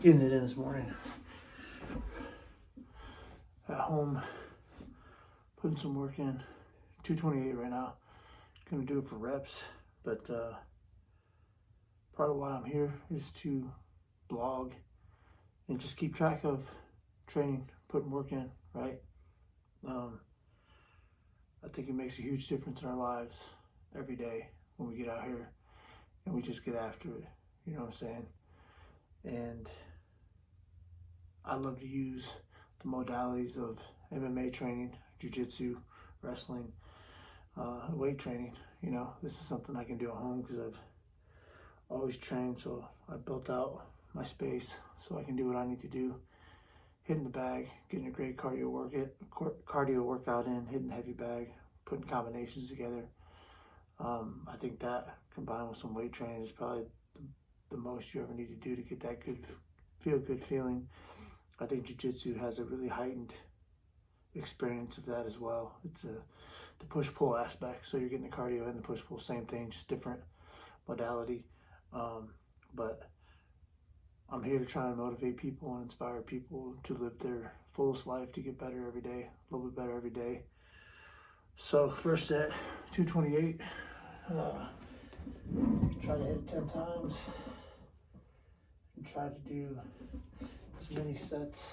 Getting it in this morning. At home, putting some work in. 228 right now. Gonna do it for reps, but part of why I'm here is to blog and just keep track of training, putting work in, right? I think it makes a huge difference in our lives every day when we get out here and we just get after it. You know what I'm saying? And I love to use the modalities of MMA training, jiu-jitsu, wrestling, weight training. You know, this is something I can do at home because I've always trained, so I built out my space so I can do what I need to do. Hitting the bag, getting a great cardio workout in, hitting the heavy bag, putting combinations together. I think that combined with some weight training is probably the most you ever need to do to get that good feeling. I think jiu-jitsu has a really heightened experience of that as well. It's the push-pull aspect, so you're getting the cardio and the push-pull, same thing, just different modality. But I'm here to try and motivate people and inspire people to live their fullest life, to get better every day, a little bit better every day. So first set, 228. Try to hit it 10 times and try to do as many sets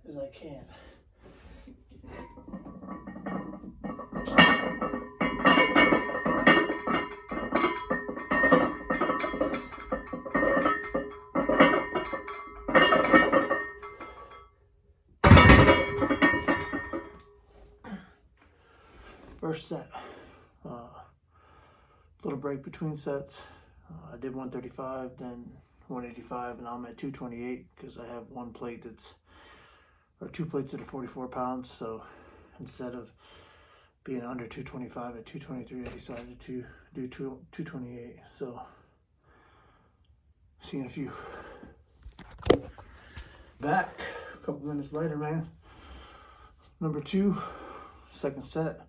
as I can. First set, little break between sets. I did 135, then 185, and now I'm at 228 because I have two plates that are 44 pounds. So instead of being under 225 at 223, I decided to do 228. So see you in a few. Back a couple minutes later, man. Number 2, second set.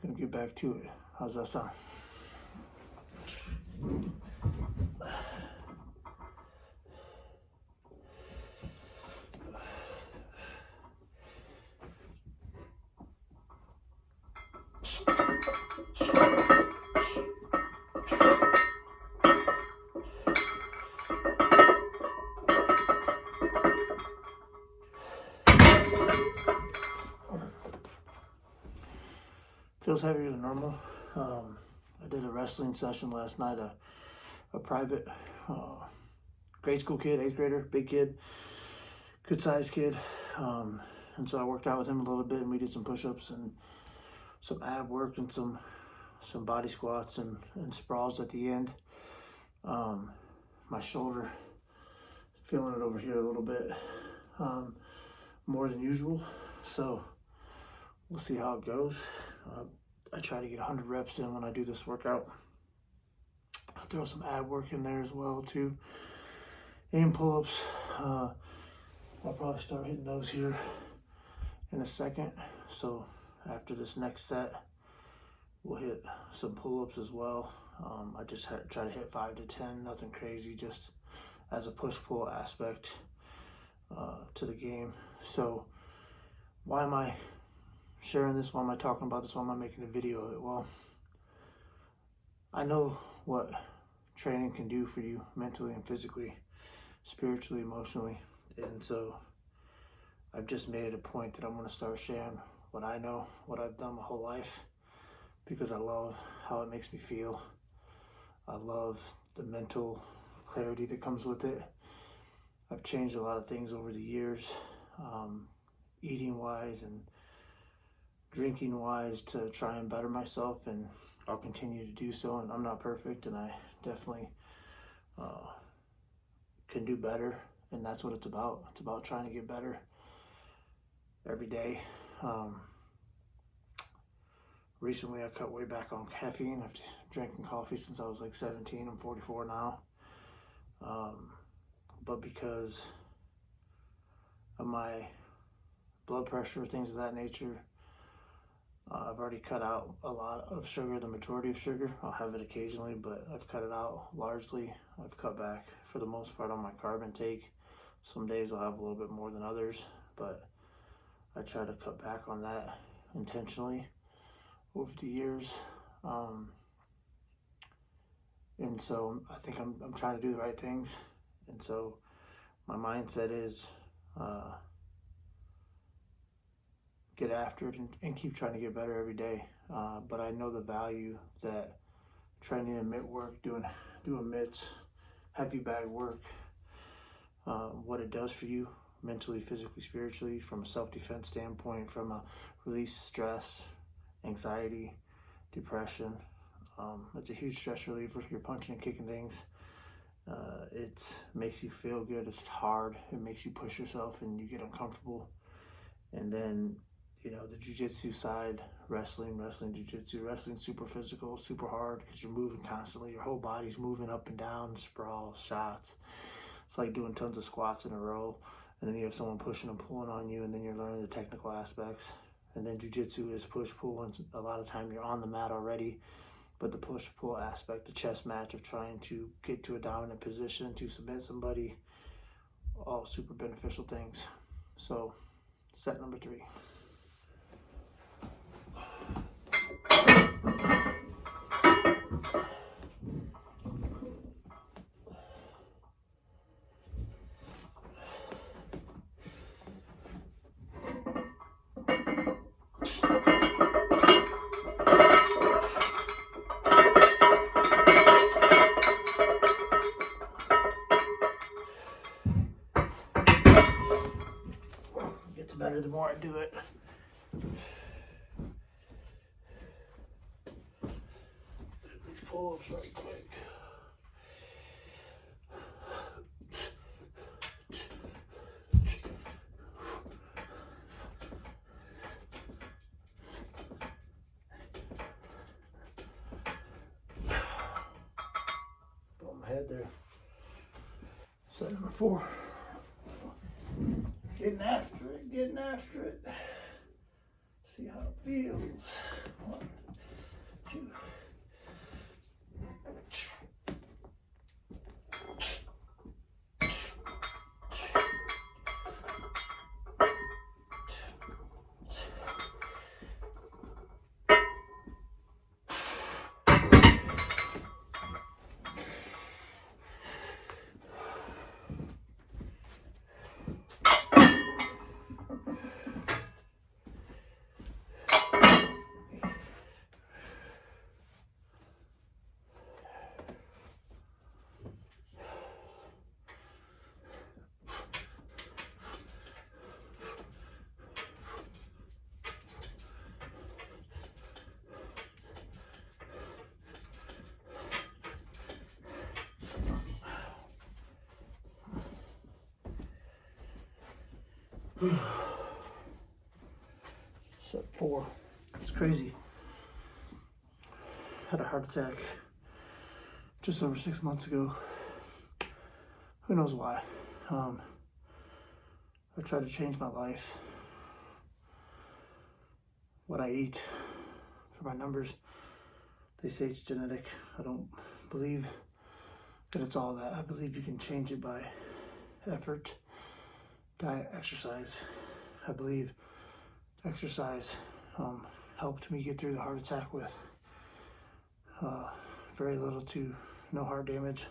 Gonna get back to it. How's that sound? Feels heavier than normal. I did a wrestling session last night, a private grade school kid, 8th grader, big kid, good sized kid. And so I worked out with him a little bit and we did some push-ups and some ab work and some body squats and sprawls at the end. My shoulder, feeling it over here a little bit more than usual. So we'll see how it goes. I try to get 100 reps in when I do this workout. I throw some ab work in there as well too. And pull-ups. I'll probably start hitting those here in a second. So after this next set, we'll hit some pull-ups as well. I just try to hit 5 to 10, nothing crazy, just as a push-pull aspect to the game. So why am I sharing this? Why am I talking about this? Why am I making a video of it? Well, I know what training can do for you mentally and physically, spiritually, emotionally. And so I've just made it a point that I'm going to start sharing what I know, what I've done my whole life, because I love how it makes me feel. I love the mental clarity that comes with it. I've changed a lot of things over the years, eating wise and drinking wise, to try and better myself, and I'll continue to do so. And I'm not perfect, and I definitely can do better, and that's what it's about. It's about trying to get better every day. Recently I cut way back on caffeine. I've drinking coffee since I was like 17. I'm 44 now. But because of my blood pressure, things of that nature, I've already cut out a lot of sugar, the majority of sugar. I'll have it occasionally, but I've cut it out largely. I've cut back for the most part on my carb intake. Some days I'll have a little bit more than others, but I try to cut back on that intentionally over the years. And so I think I'm trying to do the right things. And so my mindset is get after it and keep trying to get better every day. But I know the value that training and mitt work, doing mitts, heavy bag work, what it does for you mentally, physically, spiritually, from a self-defense standpoint, from a release stress, anxiety, depression. It's a huge stress reliever. You're punching and kicking things. It makes you feel good. It's hard. It makes you push yourself and you get uncomfortable. And then, the jiu-jitsu side, wrestling, jiu-jitsu, wrestling, super physical, super hard because you're moving constantly. Your whole body's moving up and down, sprawls, shots. It's like doing tons of squats in a row. And then you have someone pushing and pulling on you, and then you're learning the technical aspects. And then jiu-jitsu is push-pull, and a lot of time you're on the mat already. But the push-pull aspect, the chess match of trying to get to a dominant position, to submit somebody, all super beneficial things. So, set number 3. Gets better the more I do it. These pull-ups right quick. Put my head there. Set number 4. Getting after it. See how it feels. 1, 2. Set 4. It's crazy. Had a heart attack just over 6 months ago. Who knows why? I tried to change my life. What I eat for my numbers. They say it's genetic. I don't believe that it's all that. I believe you can change it by effort, diet, exercise. I believe exercise helped me get through the heart attack with very little to no heart damage.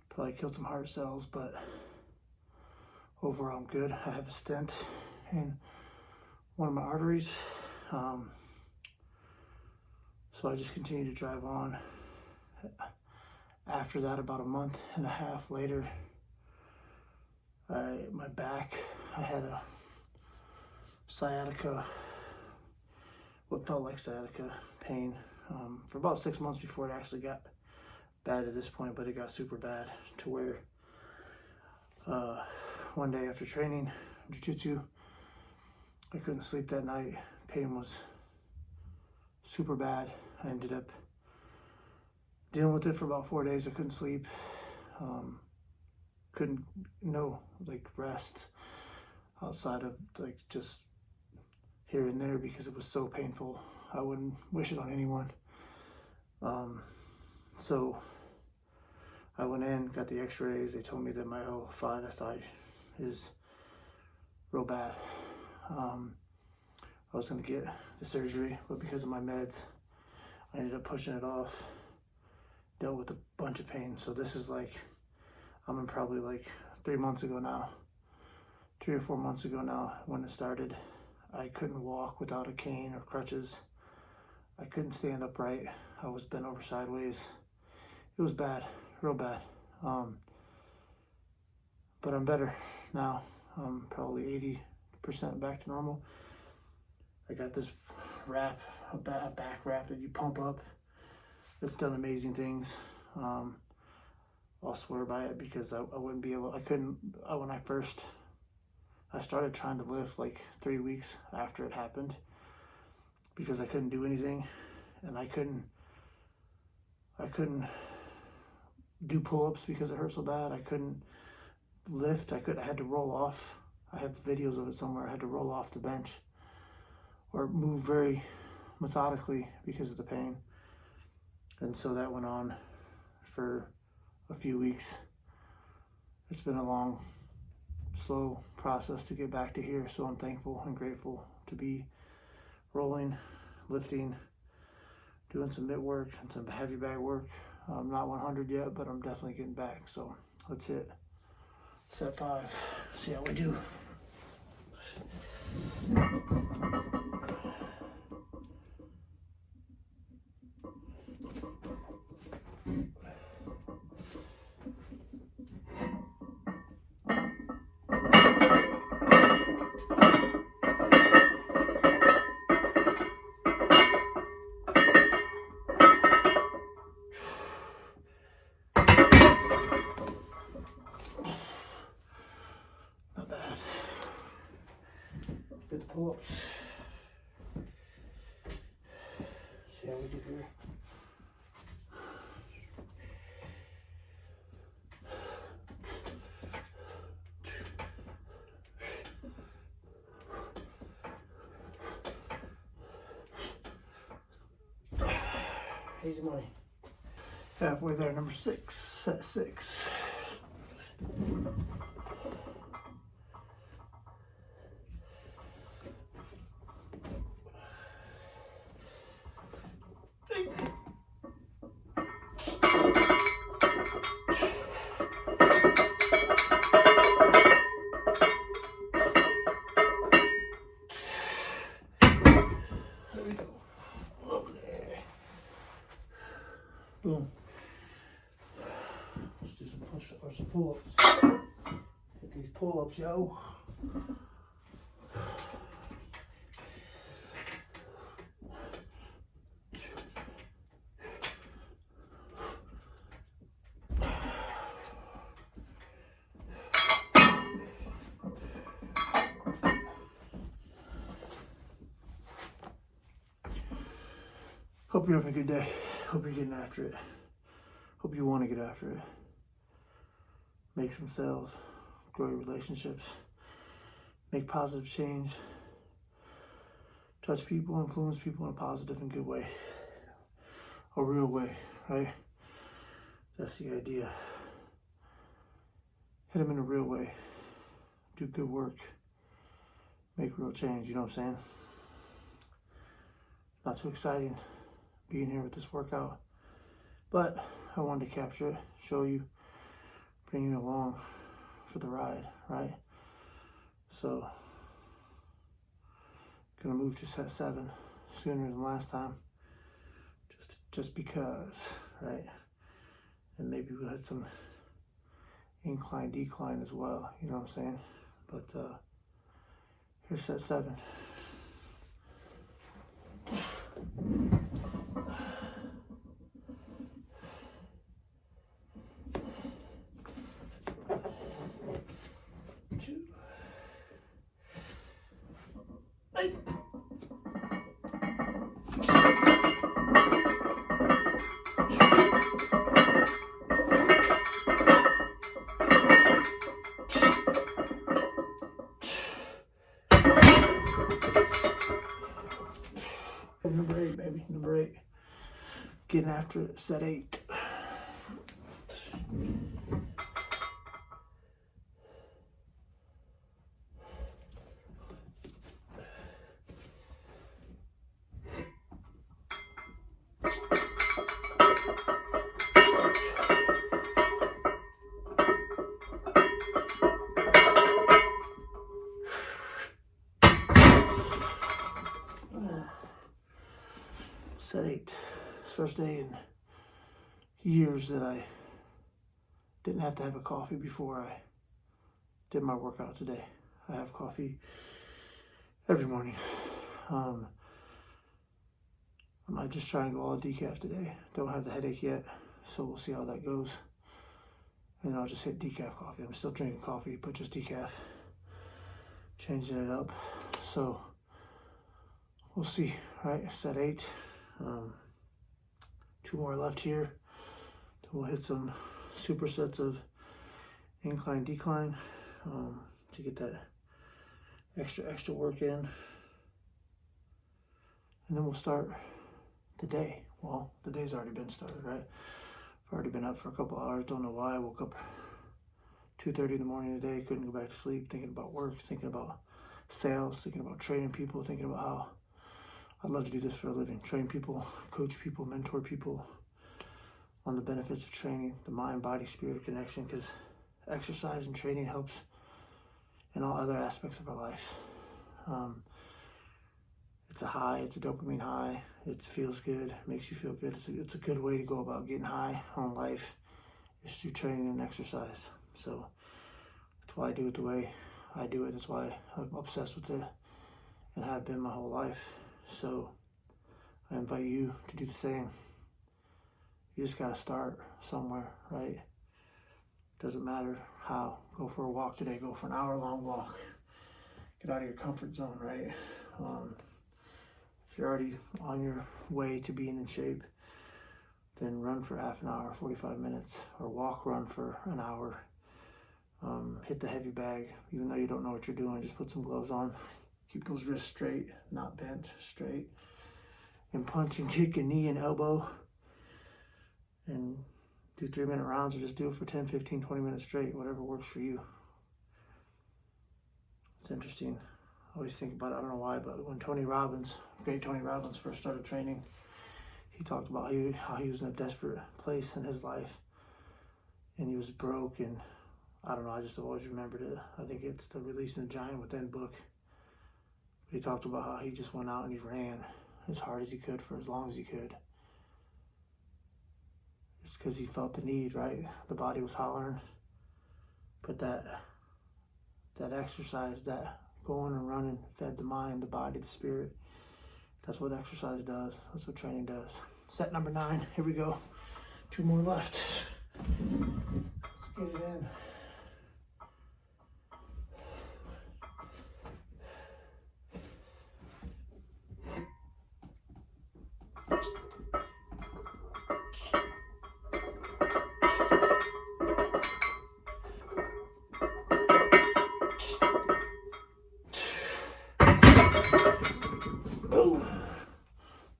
Probably killed some heart cells, but overall I'm good. I have a stent in one of my arteries. So I just continue to drive on. After that, about a month and a half later, my back, I had a sciatica, what felt like sciatica pain for about 6 months before it actually got bad at this point, but it got super bad to where one day after training jiu-jitsu, I couldn't sleep that night. Pain was super bad. I ended up dealing with it for about 4 days. I couldn't sleep. Couldn't rest outside of just here and there because it was so painful. I wouldn't wish it on anyone. So I went in, got the x-rays. They told me that my L5 SI is real bad. I was gonna get the surgery, but because of my meds, I ended up pushing it off. Dealt with a bunch of pain. So this is like, I'm in probably like 3 months ago now, 3 or 4 months ago now when it started. I couldn't walk without a cane or crutches. I couldn't stand upright. I was bent over sideways. It was bad, real bad. But I'm better now. I'm probably 80% back to normal. I got this wrap, a back wrap that you pump up. It's done amazing things. I'll swear by it because I wouldn't be able, when I started trying to lift like 3 weeks after it happened because I couldn't do anything, and I couldn't do pull-ups because it hurt so bad. I couldn't lift. I had to roll off. I have videos of it somewhere. I had to roll off the bench or move very methodically because of the pain. And so that went on for a few weeks. It's been a long, slow process to get back to here. So I'm thankful and grateful to be rolling, lifting, doing some mitt work and some heavy bag work. I'm not 100 yet, but I'm definitely getting back. So let's hit set 5, see how we do. Not bad. Get the pull-ups. See how we do here. Easy money. Halfway there, number 6, set 6. There we go. Lovely. Boom. Let's do some push-ups or some pull-ups. Hit these pull-ups, yo. Hope you're having a good day. Hope you're getting after it. Hope you want to get after it. Make some sales, grow your relationships, make positive change, touch people, influence people in a positive and good way. A real way, right? That's the idea. Hit them in a real way. Do good work. Make real change, you know what I'm saying? Not too exciting being here with this workout, but I wanted to capture it, show you, bring you along for the ride, right? So, gonna move to set 7 sooner than last time, just because, right? And maybe we'll hit some incline, decline as well, you know what I'm saying? But here's set 7. after set 8. Set 8. First day in years that I didn't have to have a coffee before I did my workout today. I have coffee every morning. I might just try and go all decaf today. Don't have the headache yet, so we'll see how that goes. And I'll just hit decaf coffee. I'm still drinking coffee, but just decaf. Changing it up. So we'll see, right? Set 8. 2 more left here. Then we'll hit some supersets of incline, decline to get that extra work in. And then we'll start the day. Well, the day's already been started, right? I've already been up for a couple hours. Don't know why. I woke up 2:30 in the morning today. Couldn't go back to sleep. Thinking about work. Thinking about sales. Thinking about training people. Thinking about how I'd love to do this for a living. Train people, coach people, mentor people on the benefits of training, the mind, body, spirit connection, because exercise and training helps in all other aspects of our life. It's a high, it's a dopamine high, it feels good, makes you feel good. It's a good way to go about getting high on life, is through training and exercise. So that's why I do it the way I do it. That's why I'm obsessed with it and have been my whole life. So I invite you to do the same. You just gotta start somewhere, right? Doesn't matter how. Go for a walk today. Go for an hour-long walk. Get out of your comfort zone, right? If you're already on your way to being in shape, then run for half an hour, 45 minutes, or walk, run for an hour. Hit the heavy bag. Even though you don't know what you're doing, just put some gloves on. Keep those wrists straight, not bent, straight. And punch and kick and knee and elbow. And do 3-minute rounds, or just do it for 10, 15, 20 minutes straight, whatever works for you. It's interesting. I always think about it, I don't know why, but when great Tony Robbins first started training, he talked about how he was in a desperate place in his life. And he was broke, and I don't know, I just always remembered it. I think it's the Releasing the Giant Within book. He talked about how he just went out and he ran as hard as he could for as long as he could. It's because he felt the need, right? The body was hollering. But that exercise, that going and running, fed the mind, the body, the spirit. That's what exercise does. That's what training does. Set number 9. Here we go. 2 more left. Let's get it in. Boom.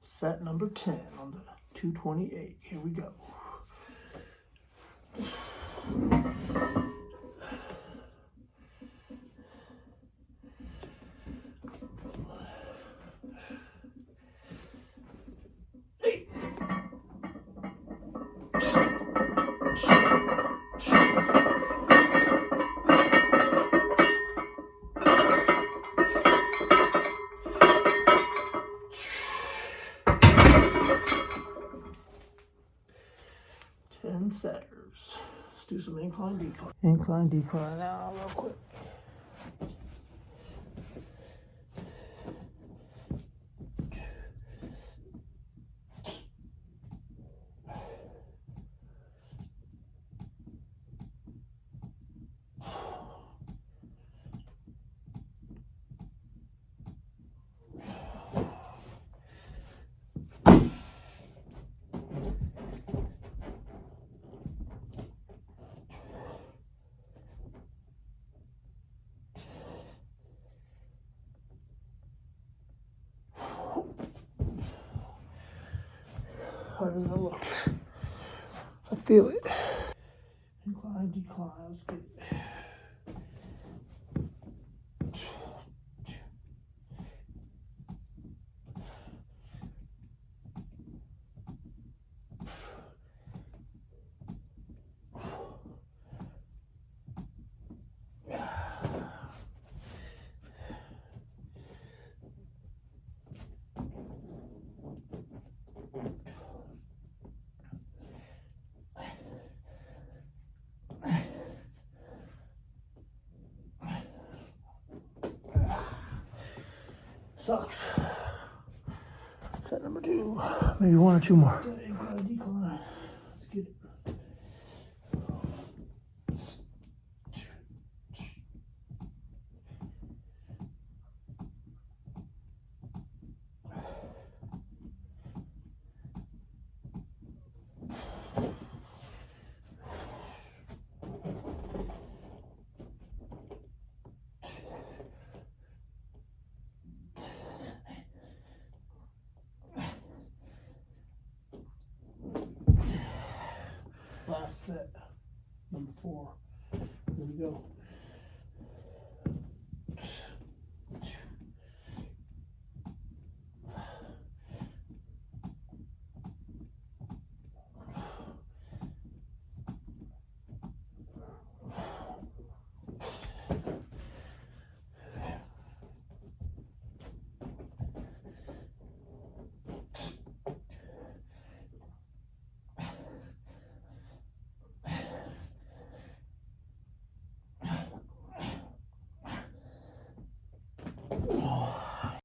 Set number 10 on the 228. Here we go. Setters. Let's do some incline decline. Incline decline now, real quick. Harder than it looks. feel it. Incline, decline, let's get it. Sucks. Set number 2. Maybe 1 or 2 more. Incline, decline. Let's get it. Last set, number 4. Here we go.